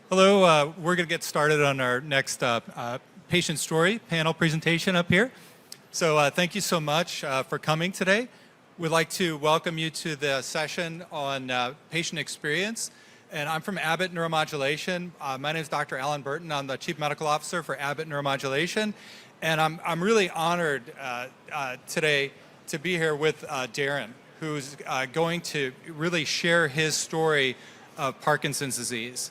Hello, we're going to get started on our next patient story panel presentation up here. So thank you so much for coming today. We'd like to welcome you to the session on patient experience. And I'm from Abbott Neuromodulation. My name is Dr. Alan Burton. I'm the Chief Medical Officer for Abbott Neuromodulation. And I'm really honored today to be here with Darren, who's going to really share his story of Parkinson's disease.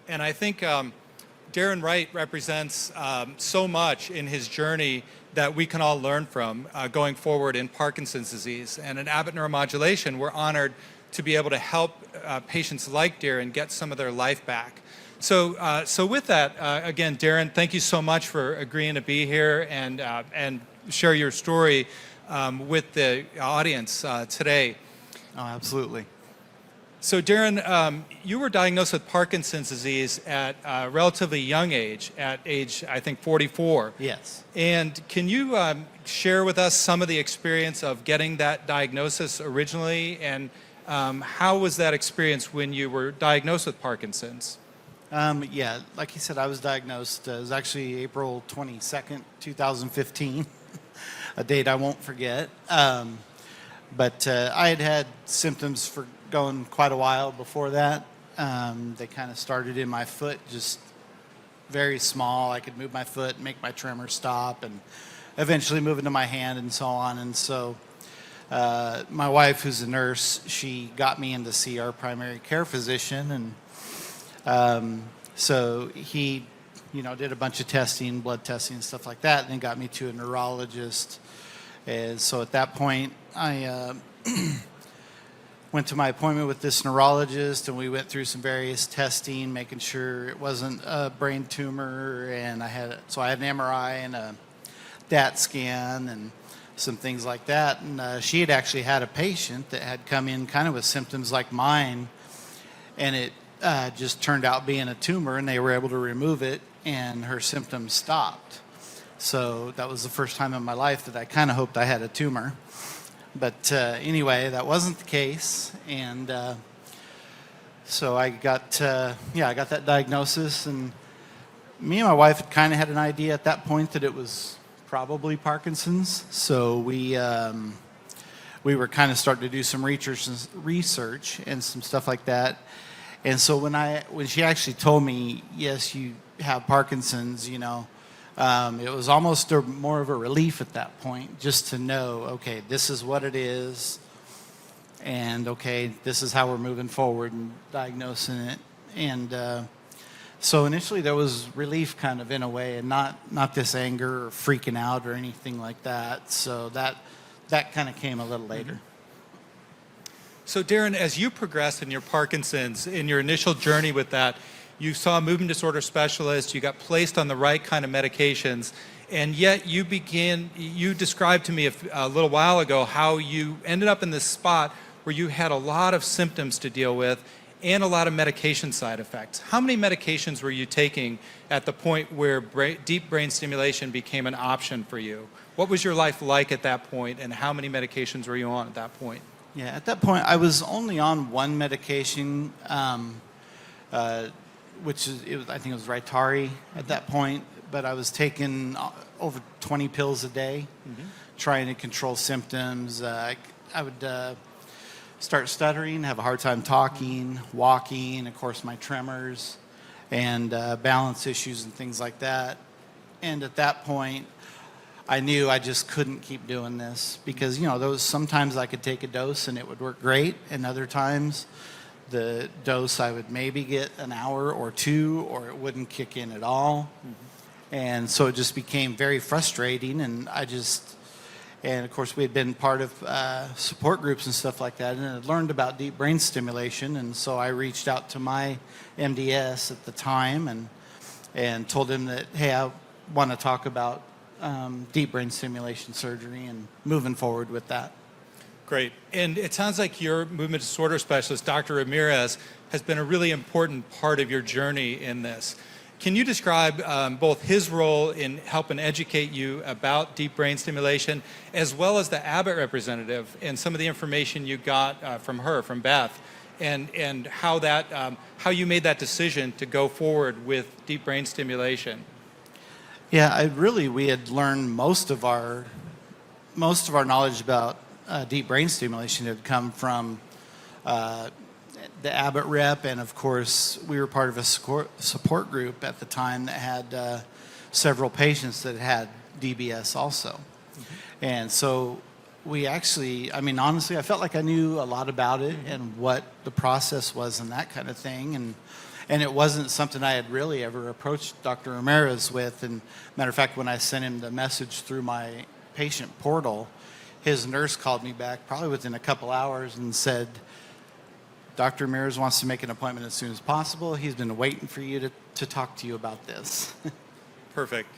And I think Darren Wright represents so much in his journey that we can all learn from going forward in Parkinson's disease. And at Abbott Neuromodulation, we're honored to be able to help patients like Darren get some of their life back. So with that, again, Darren, thank you so much for agreeing to be here and share your story with the audience today. Oh, absolutely. So Darren, you were diagnosed with Parkinson's disease at a relatively young age, at age, I think, 44. Yes. And can you share with us some of the experience of getting that diagnosis originally, and how was that experience when you were diagnosed with Parkinson's? Yeah, like you said, I was diagnosed, it was actually April 22nd, 2015, a date I won't forget. But I had had symptoms for going quite a while before that. They kind of started in my foot, just very small. I could move my foot, make my tremor stop, and eventually move into my hand and so on. And so my wife, who's a nurse, she got me in to see our primary care physician. And so he, did a bunch of testing, blood testing and stuff like that, and then got me to a neurologist. And so at that point, I went to my appointment with this neurologist, and we went through some various testing, making sure it wasn't a brain tumor. And I had an MRI and a DAT scan and some things like that. And she had actually had a patient that had come in kind of with symptoms like mine, and it just turned out being a tumor, and they were able to remove it, and her symptoms stopped. So that was the first time in my life that I kind of hoped I had a tumor. But anyway, that wasn't the case, and so I got that diagnosis, and me and my wife had kind of had an idea at that point that it was probably Parkinson's. So we were kind of starting to do some research and some stuff like that. And so when she actually told me, yes, you have Parkinson's, it was almost more of a relief at that point, just to know, okay, this is what it is, and okay, this is how we're moving forward and diagnosing it. And so initially there was relief kind of in a way, and not this anger or freaking out or anything like that. So that kind of came a little later. So Darren, as you progressed in your Parkinson's, in your initial journey with that, you saw a movement disorder specialist, you got placed on the right kind of medications, and yet you described to me a little while ago how you ended up in this spot where you had a lot of symptoms to deal with and a lot of medication side effects. How many medications were you taking at the point where deep brain stimulation became an option for you? What was your life like at that point, and how many medications were you on at that point? Yeah, at that point I was only on one medication, which I think it was Rytari at that point, but I was taking over 20 pills a day, trying to control symptoms. I would start stuttering, have a hard time talking, walking, of course my tremors, and balance issues and things like that. And at that point, I knew I just couldn't keep doing this because, sometimes I could take a dose and it would work great, and other times the dose I would maybe get an hour or two, or it wouldn't kick in at all. And so it just became very frustrating, and of course we had been part of support groups and stuff like that, and I learned about deep brain stimulation, and so I reached out to my MDS at the time and told him that, hey, I want to talk about deep brain stimulation surgery and moving forward with that. Great. And it sounds like your movement disorder specialist, Dr. Ramirez, has been a really important part of your journey in this. Can you describe both his role in helping educate you about deep brain stimulation, as well as the Abbott representative and some of the information you got from her, from Beth, and how that how you made that decision to go forward with deep brain stimulation. Yeah, we had learned most of our knowledge about deep brain stimulation had come from the Abbott rep, and of course we were part of a support group at the time that had several patients that had DBS also. Mm-hmm. And so we actually, I mean, honestly, I felt like I knew a lot about it and what the process was and that kind of thing. And it wasn't something I had really ever approached Dr. Ramirez with. And matter of fact, when I sent him the message through my patient portal, his nurse called me back probably within a couple hours and said, Dr. Ramirez wants to make an appointment as soon as possible. He's been waiting for you to talk to you about this. Perfect.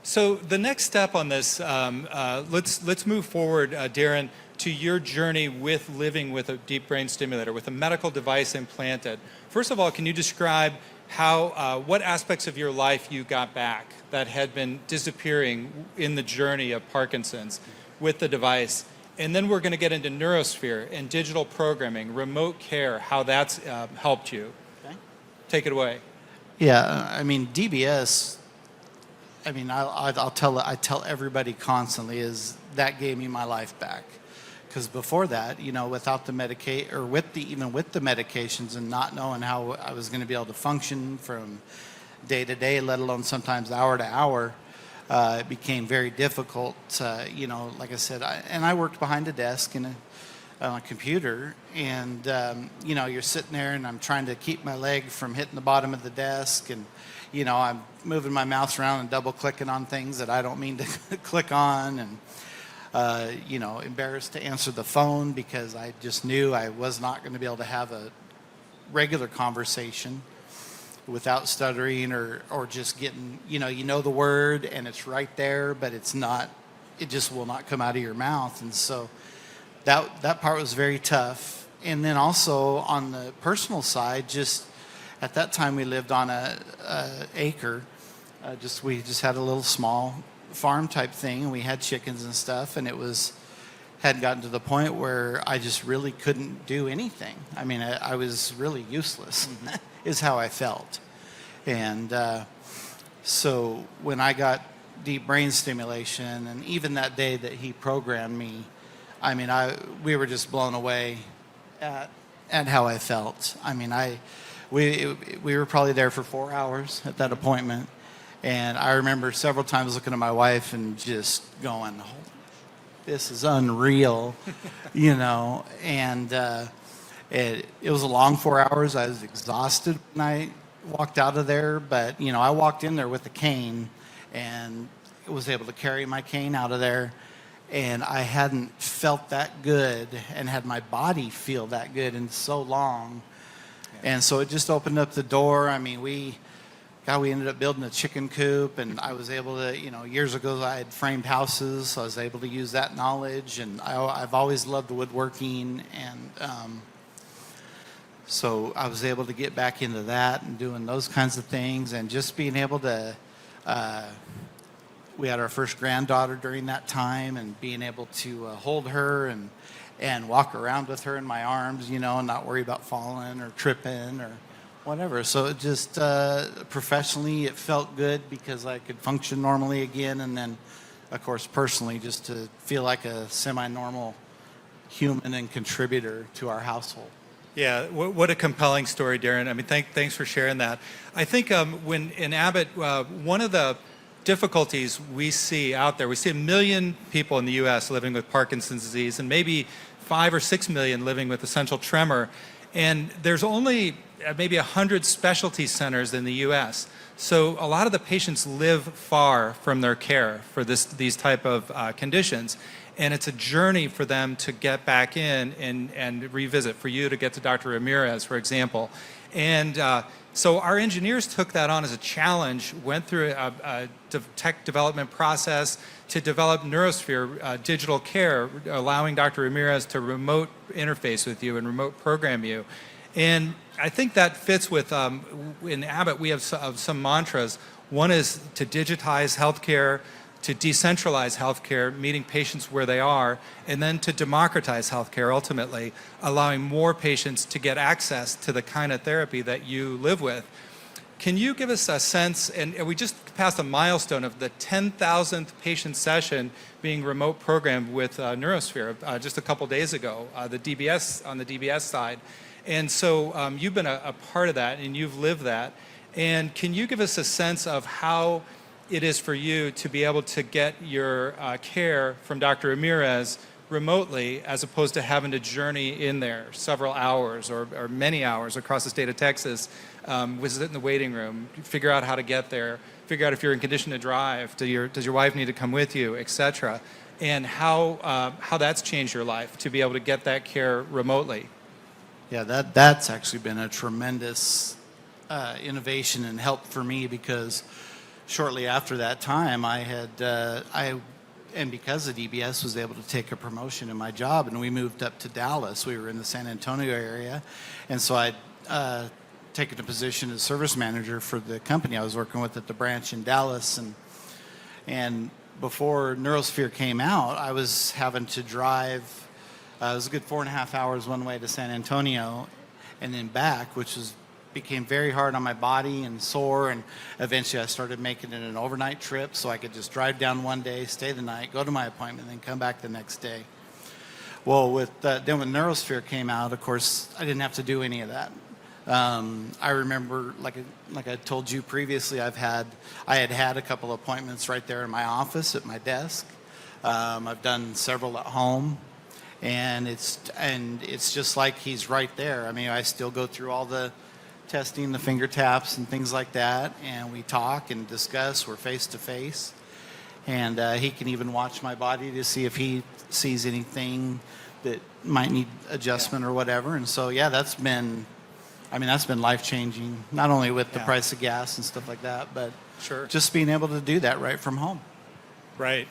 So the next step on this, let's move forward, Darren, to your journey with living with a deep brain stimulator, with a medical device implanted. First of all, can you describe what aspects of your life you got back that had been disappearing in the journey of Parkinson's with the device? And then we're going to get into neurosphere and digital programming, remote care, how that's helped you. Okay. Take it away. Yeah, I mean, DBS, I mean, I tell everybody constantly is that gave me my life back. Because before that, you know, without the even with the medications and not knowing how I was going to be able to function from day to day, let alone sometimes hour to hour, it became very difficult. You know, like I said, I worked behind a desk on a computer, and you know, you're sitting there, and I'm trying to keep my leg from hitting the bottom of the desk, and you know, I'm moving my mouse around and double clicking on things that I don't mean to click on, and you know, embarrassed to answer the phone because I just knew I was not going to be able to have a regular conversation without stuttering or just getting, you know the word and it's right there, but it just will not come out of your mouth. And so that part was very tough. And then also on the personal side, just at that time we lived on a acre. We just had a little small farm type thing, and we had chickens and stuff, and had gotten to the point where I just really couldn't do anything. I mean, I was really useless, is how I felt. And so when I got deep brain stimulation, and even that day that he programmed me, I mean, we were just blown away at how I felt. I mean, we were probably there for 4 hours at that appointment. And I remember several times looking at my wife and just going, oh, this is unreal, you know. And it was a long 4 hours. I was exhausted when I walked out of there. But, you know, I walked in there with a cane and was able to carry my cane out of there. And I hadn't felt that good and had my body feel that good in so long. Yeah. And so it just opened up the door. I mean, we ended up building a chicken coop, and I was able to, you know, years ago I had framed houses, so I was able to use that knowledge, and I've always loved woodworking, and so I was able to get back into that and doing those kinds of things, and just being able to, we had our first granddaughter during that time, and being able to hold her and walk around with her in my arms, you know, and not worry about falling or tripping or whatever. So it just professionally it felt good because I could function normally again, and then of course personally just to feel like a semi-normal human and contributor to our household. Yeah, what a compelling story, Darren. I mean, thanks for sharing that. I think when in Abbott, one of the difficulties we see out there, we see 1 million people in the U.S. living with Parkinson's disease, and maybe 5 or 6 million living with essential tremor, and there's only maybe 100 specialty centers in the U.S. So a lot of the patients live far from their care for these type of conditions, and it's a journey for them to get back in and revisit, for you to get to Dr. Ramirez, for example. And so our engineers took that on as a challenge, went through a tech development process to develop Neurosphere digital care, allowing Dr. Ramirez to remote interface with you and remote program you. And I think that fits with, in Abbott, we have some mantras. One is to digitize healthcare, to decentralize healthcare, meeting patients where they are, and then to democratize healthcare ultimately, allowing more patients to get access to the kind of therapy that you live with. Can you give us a sense, and we just passed a milestone of the 10,000th patient session being remote programmed with Neurosphere just a couple days ago, the DBS on the DBS side. And so you've been a part of that and you've lived that. And can you give us a sense of how it is for you to be able to get your care from Dr. Ramirez remotely as opposed to having to journey in there several hours or many hours across the state of Texas, visit in the waiting room, figure out how to get there, figure out if you're in condition to drive, does your wife need to come with you, etc., and how that's changed your life to be able to get that care remotely. Yeah, that's actually been a tremendous innovation and help for me, because shortly after that time, and because of DBS, was able to take a promotion in my job, and we moved up to Dallas. We were in the San Antonio area, and so I'd taken a position as service manager for the company I was working with at the branch in Dallas, and before Neurosphere came out, I was having to drive. It was a good 4.5 hours one way to San Antonio, and then back, which became very hard on my body and sore, and eventually I started making it an overnight trip so I could just drive down one day, stay the night, go to my appointment, then come back the next day. Well, then when Neurosphere came out, of course, I didn't have to do any of that. I remember, like I told you previously, I had a couple appointments right there in my office at my desk. I've done several at home, and it's just like he's right there. I mean, I still go through all the testing, the finger taps and things like that, and we talk and discuss. We're face to face, and he can even watch my body to see if he sees anything that might need adjustment or whatever. And so, yeah, that's been life changing. Not only with the price of gas and stuff like that, but just being able to do that right from home. Right.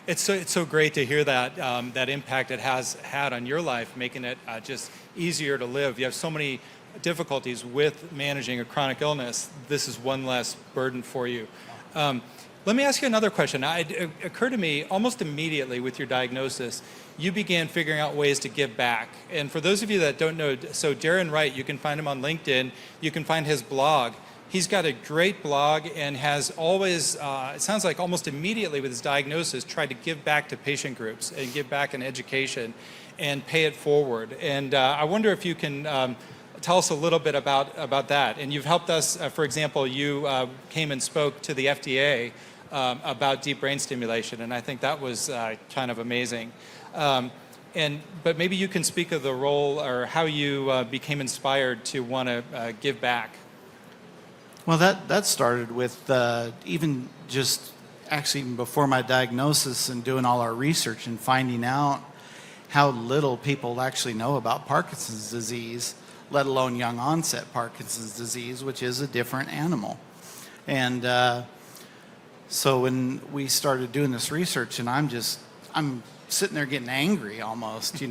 It's so great to hear that that impact it has had on your life, making it just easier to live. You have so many difficulties with managing a chronic illness. This is one less burden for you. Let me ask you another question. It occurred to me almost immediately with your diagnosis, you began figuring out ways to give back. And for those of you that don't know, so Darren Wright, you can find him on LinkedIn. You can find his blog. He's got a great blog and has always, it sounds like almost immediately with his diagnosis, tried to give back to patient groups and give back in education and pay it forward. And I wonder if you can tell us a little bit about that. And you've helped us, for example, you came and spoke to the FDA about deep brain stimulation, and I think that was kind of amazing. But maybe you can speak of the role or how you became inspired to want to give back. Well, that started with even just actually even before my diagnosis and doing all our research and finding out how little people actually know about Parkinson's disease, let alone young onset Parkinson's disease, which is a different animal. And so when we started doing this research, and I'm sitting there getting angry almost,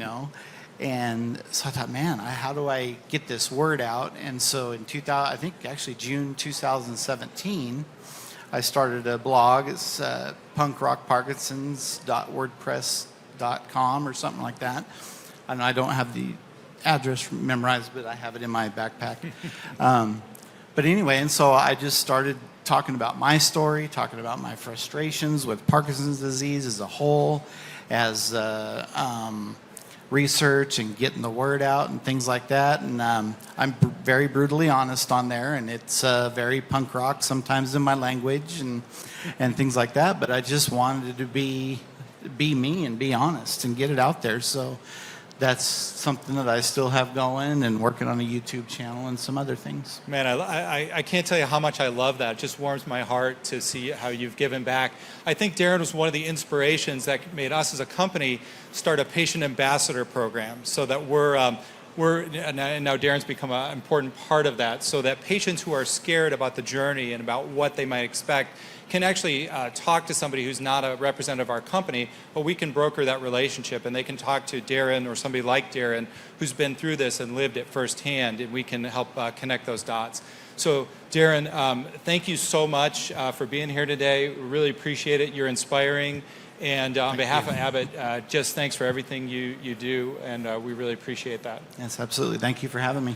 and so I thought, man, how do I get this word out? And so in June 2017, I started a blog. It's punkrockparkinsons.wordpress.com or something like that. And I don't have the address memorized, but I have it in my backpack. But anyway, and so I just started talking about my story, talking about my frustrations with Parkinson's disease as a whole, as research and getting the word out and things like that. And I'm very brutally honest on there, and it's very punk rock sometimes in my language and things like that. But I just wanted to be me and be honest and get it out there. So that's something that I still have going, and working on a YouTube channel and some other things. Man, I can't tell you how much I love that. It just warms my heart to see how you've given back. I think Darren was one of the inspirations that made us as a company start a patient ambassador program, so that and now Darren's become an important part of that, so that patients who are scared about the journey and about what they might expect can actually talk to somebody who's not a representative of our company, but we can broker that relationship, and they can talk to Darren or somebody like Darren who's been through this and lived it firsthand, and we can help connect those dots. So Darren, thank you so much for being here today. We really appreciate it. You're inspiring. And on behalf of Abbott, just thanks for everything you do, and we really appreciate that. Yes, absolutely. Thank you for having me.